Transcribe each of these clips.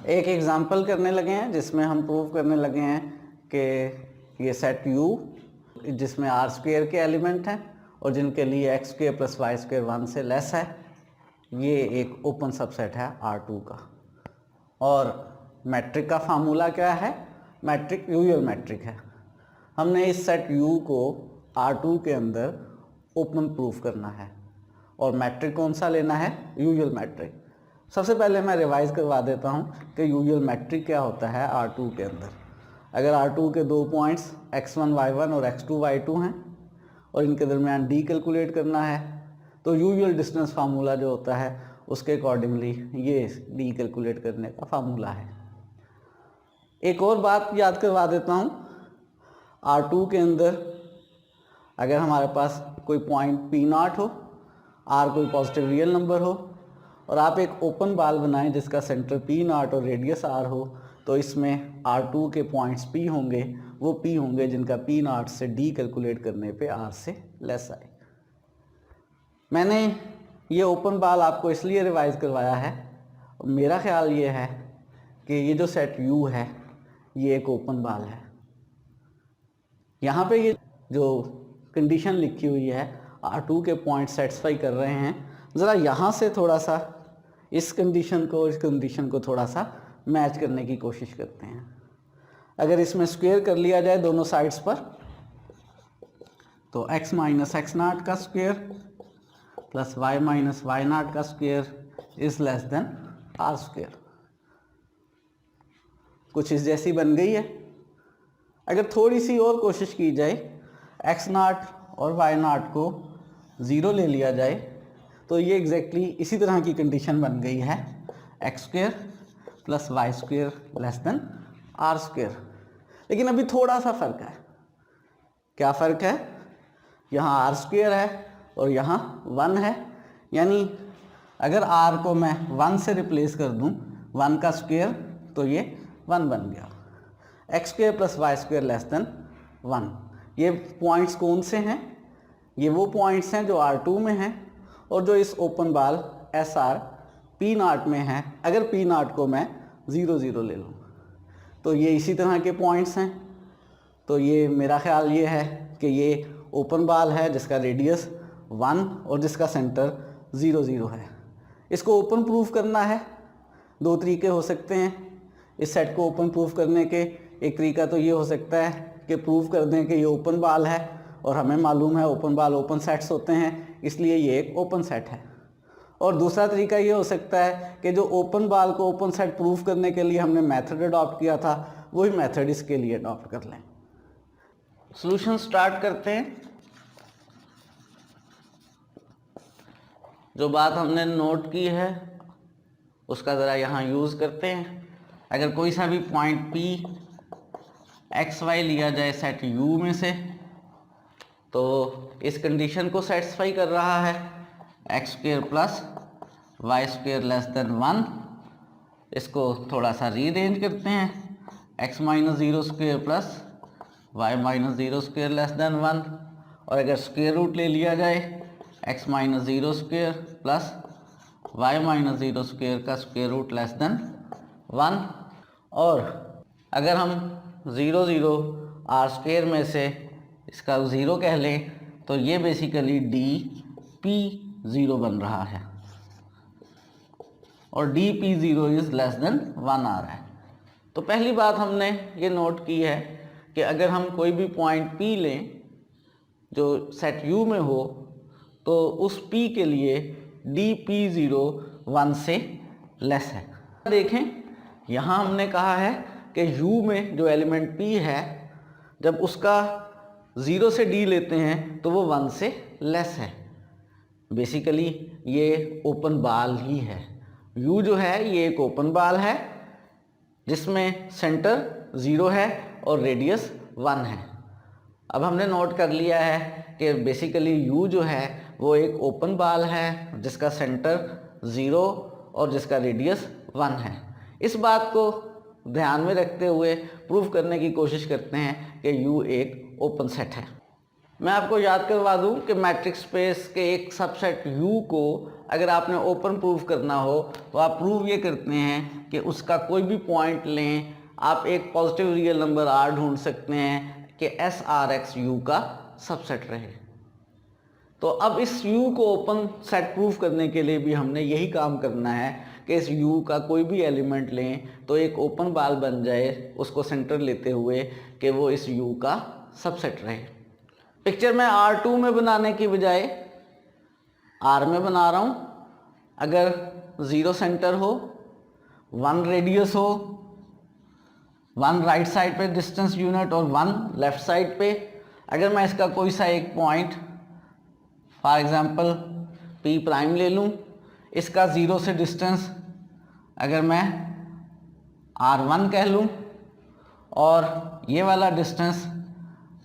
एक एग्जाम्पल करने लगे हैं जिसमें हम प्रूव करने लगे हैं कि ये सेट U जिसमें आर स्क्वेयर के एलिमेंट हैं और जिनके लिए x square plus y square 1 से लेस है, ये एक ओपन सबसेट है R2 का। और मैट्रिक का फार्मूला क्या है? मैट्रिक यूजुअल मैट्रिक है। हमने इस सेट U को R2 के अंदर ओपन प्रूफ करना है और मैट्रिक कौन सा लेना है? Usual metric. सबसे पहले मैं रिवाइज करवा देता हूँ कि यूजुअल मैट्रिक क्या होता है R2 के अंदर। अगर R2 के दो पॉइंट्स x1 y1 और x2 y2 हैं और इनके दरमियान d कैलकुलेट करना है तो यूजुअल डिस्टेंस फार्मूला जो होता है उसके अकॉर्डिंगली ये d कैलकुलेट करने का फार्मूला है। एक और बात याद करवा देता हूँ, R2 के अंदर अगर हमारे पास कोई पॉइंट P0 हो, R कोई पॉजिटिव रियल नंबर हो और आप एक ओपन बॉल बनाएं जिसका सेंटर P0 और रेडियस R हो, तो इसमें R2 के पॉइंट्स P होंगे, वो P होंगे जिनका P0 से D कैलकुलेट करने पे R से लेस आए। मैंने ये ओपन बॉल आपको इसलिए रिवाइज करवाया है, मेरा ख्याल ये है कि ये जो सेट U है ये एक ओपन बॉल है। यहाँ पे ये जो कंडीशन लिखी हुई है R2 के पॉइंट सेटिस्फाई कर रहे हैं, ज़रा यहाँ से थोड़ा सा इस कंडीशन को थोड़ा सा मैच करने की कोशिश करते हैं। अगर इसमें स्क्वायर कर लिया जाए दोनों साइड्स पर तो x माइनस एक्स नाट का square plus y minus y naught का square is less than r square. कुछ इस जैसी बन गई है। अगर थोड़ी सी और कोशिश की जाए, x नाट और y नाट को 0 ले लिया जाए तो ये एग्जैक्टली इसी तरह की कंडीशन बन गई है, x square plus y square less than r square. लेकिन अभी थोड़ा सा फ़र्क है। क्या फ़र्क है? यहाँ आर स्क्वेयर है और यहाँ 1 है, यानी अगर r को मैं 1 से रिप्लेस कर दूँ, 1 का स्क्वेयर, तो ये 1 बन गया। X square plus y square less than 1। ये पॉइंट्स कौन से हैं? ये वो पॉइंट्स हैं जो R2 में हैं और जो इस ओपन बॉल SR P0 में है। अगर P0 को मैं 0 0 ले लूँ तो ये इसी तरह के पॉइंट्स हैं। तो ये मेरा ख्याल ये है कि ये ओपन बॉल है जिसका रेडियस 1 और जिसका सेंटर 0 0 है। इसको ओपन प्रूफ करना है। दो तरीके हो सकते हैं इस सेट को ओपन प्रूफ करने के। एक तरीका तो ये हो सकता है कि प्रूफ कर दें कि ये ओपन बॉल है और हमें मालूम है ओपन बॉल ओपन सेट्स होते हैं, इसलिए ये एक ओपन सेट है। और दूसरा तरीका ये हो सकता है कि जो ओपन बॉल को ओपन सेट प्रूफ करने के लिए हमने मेथड अडॉप्ट किया था, वही मेथड इसके लिए अडॉप्ट कर लें। सॉल्यूशन स्टार्ट करते हैं। जो बात हमने नोट की है उसका ज़रा यहाँ यूज़ करते हैं। अगर कोई सा भी पॉइंट P एक्स वाई लिया जाए सेट U में से, तो इस कंडीशन को सेटिस्फाई कर रहा है, x square plus y square less than 1। इसको थोड़ा सा रीअरेंज करते हैं, x minus 0 square plus y minus 0 square less than 1। और अगर स्क्वेयर रूट ले लिया जाए, x minus 0 square plus y minus 0 square का स्क्वेयर रूट लेस देन 1। और अगर हम 0 0 आर स्क्वेयर में से इसका 0 कह लें तो ये बेसिकली dp0 बन रहा है और dp0 इज लेस देन 1 आ रहा है। तो पहली बात हमने ये नोट की है कि अगर हम कोई भी पॉइंट P लें जो सेट U में हो, तो उस P के लिए dp0 1 से लेस है। देखें, यहाँ हमने कहा है कि U में जो एलिमेंट P है, जब उसका 0 से D लेते हैं तो वो 1 से लेस है। बेसिकली ये ओपन बॉल ही है। U जो है ये एक ओपन बॉल है जिसमें सेंटर 0 है और रेडियस 1 है। अब हमने नोट कर लिया है कि बेसिकली U जो है वो एक ओपन बॉल है जिसका सेंटर 0 और जिसका रेडियस 1 है। इस बात को ध्यान में रखते हुए प्रूफ करने की कोशिश करते हैं कि U एक ओपन सेट है। मैं आपको याद करवा दूं कि मैट्रिक्स स्पेस के एक सबसेट U को अगर आपने ओपन प्रूव करना हो तो आप प्रूव ये करते हैं कि उसका कोई भी पॉइंट लें, आप एक पॉजिटिव रियल नंबर R ढूंढ सकते हैं कि SRX U का सबसेट रहे। तो अब इस U को ओपन सेट प्रूव करने के लिए भी हमने यही काम करना है कि इस U का कोई भी एलिमेंट लें तो एक ओपन बाल बन जाए, उसको सेंटर लेते हुए कि वो इस U का सबसेट रहे। पिक्चर में R2 में बनाने की बजाय R में बना रहा हूँ। अगर 0 सेंटर हो, 1 रेडियस हो, 1 राइट साइड पे डिस्टेंस यूनिट और 1 लेफ्ट साइड पे, अगर मैं इसका कोई सा एक point for example P prime ले लूँ, इसका 0 से डिस्टेंस अगर मैं R1 कह लूँ और ये वाला डिस्टेंस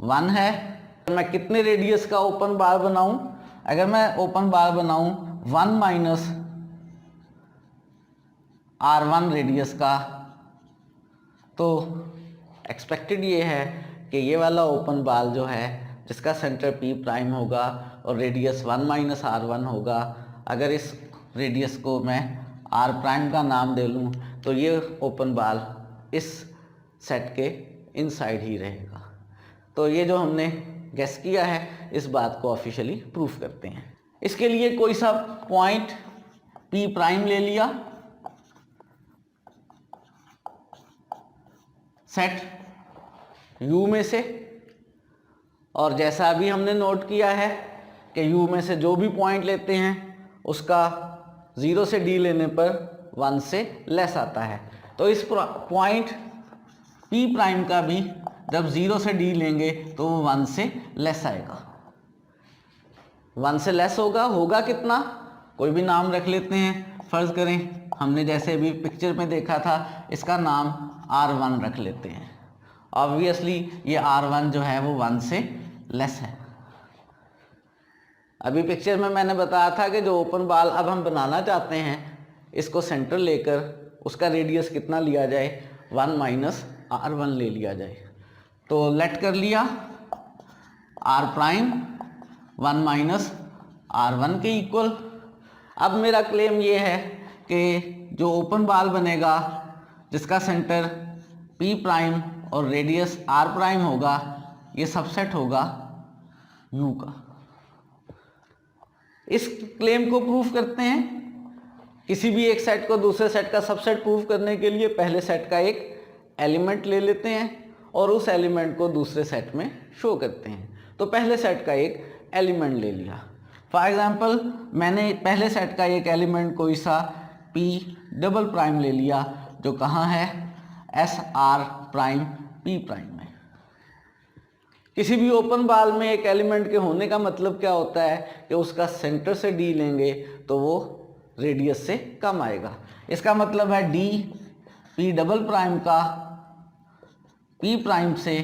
1 है, मैं कितने रेडियस का ओपन बार बनाऊं? अगर मैं ओपन बार बनाऊं 1 माइनस R1 रेडियस का, तो एक्सपेक्टेड ये है कि ये वाला ओपन बाल जो है जिसका सेंटर P प्राइम होगा और रेडियस 1 माइनस R1 होगा, अगर इस रेडियस को मैं R प्राइम का नाम दे लूँ तो ये ओपन बाल इस सेट के इनसाइड ही रहेगा। तो ये जो हमने गेस किया है इस बात को ऑफिशियली प्रूफ करते हैं। इसके लिए कोई सा पॉइंट P प्राइम ले लिया, सेट U में से, और जैसा अभी हमने नोट किया है कि U में से जो भी पॉइंट लेते हैं उसका 0 से D लेने पर 1 से लेस आता है। तो इस पॉइंट P प्राइम का भी जब 0 से D लेंगे तो वो 1 से लेस आएगा। 1 से लेस होगा कितना? कोई भी नाम रख लेते हैं। फर्ज करें हमने जैसे अभी पिक्चर में देखा था, इसका नाम R1 रख लेते हैं। ऑब्वियसली ये R1 जो है वो 1 से लेस है। अभी पिक्चर में मैंने बताया था कि जो ओपन बाल अब हम बनाना चाहते हैं, इसको सेंटर लेकर उसका रेडियस कितना लिया जाए? 1 माइनस R1 ले लिया जाए। तो लेट कर लिया R प्राइम 1 माइनस R1 के इक्वल। अब मेरा क्लेम ये है कि जो ओपन बाल बनेगा जिसका सेंटर P प्राइम और रेडियस R प्राइम होगा, ये सबसेट होगा U का। इस क्लेम को प्रूफ करते हैं। किसी भी एक सेट को दूसरे सेट का सबसेट प्रूफ करने के लिए पहले सेट का एक एलिमेंट ले लेते हैं और उस एलिमेंट को दूसरे सेट में शो करते हैं। तो पहले सेट का एक एलिमेंट ले लिया। फॉर एग्जांपल मैंने पहले सेट का एक एलिमेंट कोई सा P डबल प्राइम ले लिया, जो कहाँ है? SR प्राइम P प्राइम में। किसी भी ओपन बाल में एक एलिमेंट के होने का मतलब क्या होता है कि उसका सेंटर से D लेंगे तो वो रेडियस से कम आएगा। इसका मतलब है D P डबल प्राइम का P प्राइम से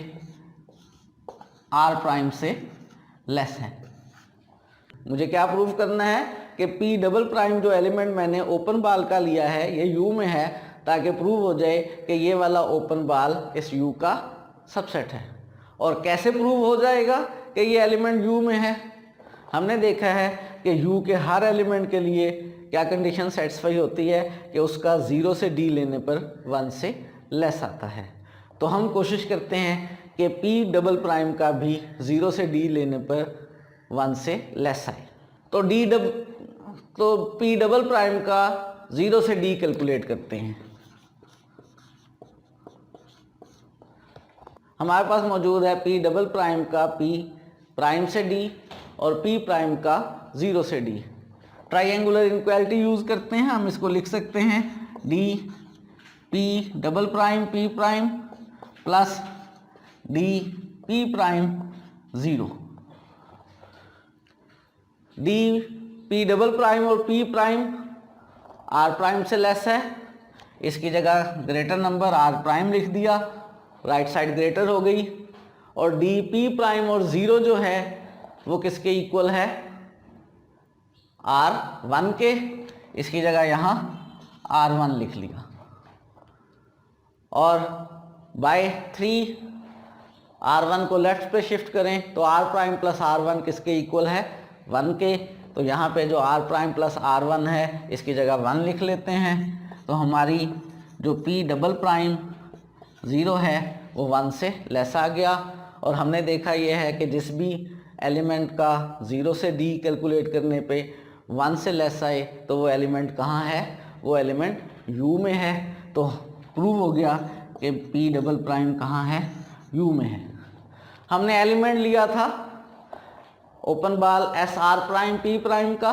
R प्राइम से लेस है। मुझे क्या प्रूव करना है कि P डबल प्राइम जो एलिमेंट मैंने ओपन बाल का लिया है ये U में है, ताकि प्रूव हो जाए कि ये वाला ओपन बाल इस U का सबसेट है। और कैसे प्रूव हो जाएगा कि ये एलिमेंट U में है? हमने देखा है कि U के हर एलिमेंट के लिए क्या कंडीशन सेटिस्फाई होती है कि उसका 0 से D लेने पर 1 से लेस आता है। तो हम कोशिश करते हैं कि P डबल प्राइम का भी 0 से D लेने पर 1 से लेस आए। तो P डबल प्राइम का 0 से D कैलकुलेट करते हैं। हमारे पास मौजूद है P डबल प्राइम का P प्राइम से D और P प्राइम का 0 से D। ट्राइंगुलर इनक्वालिटी यूज़ करते हैं, हम इसको लिख सकते हैं D P double prime P prime plus D P prime 0। D P double prime और P प्राइम R प्राइम से लेस है, इसकी जगह ग्रेटर नंबर R प्राइम लिख दिया, राइट साइड ग्रेटर हो गई। और D P प्राइम और 0 जो है वो किसके इक्वल है? R1 के, इसकी जगह यहाँ R1 लिख लिया। और बाय 3 R1 को लेफ्ट पे शिफ्ट करें तो R प्राइम प्लस R1 किसके इक्वल है, 1 के। तो यहाँ पे जो R प्राइम प्लस R1 है इसकी जगह 1 लिख लेते हैं। तो हमारी जो P डबल प्राइम 0 है वो 1 से लेस आ गया। और हमने देखा यह है कि जिस भी एलिमेंट का 0 से D कैलकुलेट करने पे 1 से लेस आए तो वो एलिमेंट कहाँ है, वो एलिमेंट U में है। तो प्रूव हो गया कि P डबल प्राइम कहाँ है, U में है। हमने एलिमेंट लिया था ओपन बाल S R prime P prime का,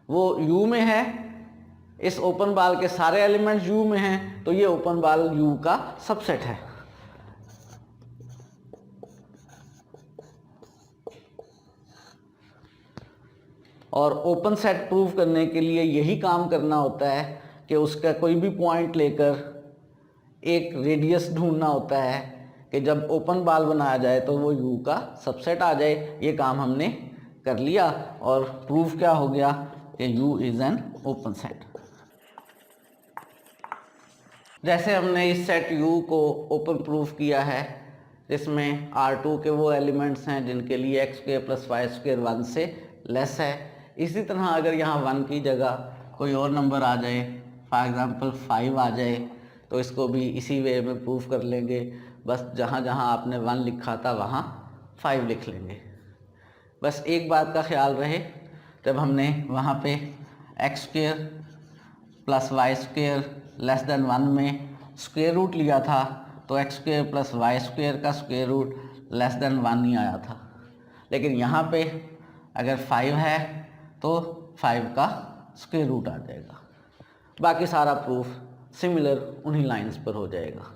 वो U में है। इस ओपन बाल के सारे एलिमेंट्स U में हैं, तो ये ओपन बाल U का सबसेट है। और ओपन सेट प्रूव करने के लिए यही काम करना होता है कि उसका कोई भी पॉइंट लेकर एक रेडियस ढूंढना होता है कि जब ओपन बाल बनाया जाए तो वो U का सबसेट आ जाए। ये काम हमने कर लिया और प्रूफ क्या हो गया कि U is an open set. जैसे हमने इस सेट U को ओपन प्रूफ किया है जिसमें R2 के वो एलिमेंट्स हैं जिनके लिए x² प्लस y² 1 से लेस है। इसी तरह अगर यहाँ 1 की जगह कोई और नंबर आ जाए, फॉर एग्ज़ाम्पल 5 आ जाए, तो इसको भी इसी वे में प्रूफ कर लेंगे। बस जहाँ जहाँ आपने 1 लिखा था वहाँ 5 लिख लेंगे। बस एक बात का ख्याल रहे, जब हमने वहाँ पे x² plus y² less than 1 में स्क्वायर रूट लिया था तो x² प्लस y² का स्क्वायर रूट लेस देन 1 ही आया था। लेकिन यहाँ पे अगर 5 है तो 5 का स्क्वायर रूट आ जाएगा। बाकी सारा प्रूफ सिमिलर उन्हीं लाइंस पर हो जाएगा।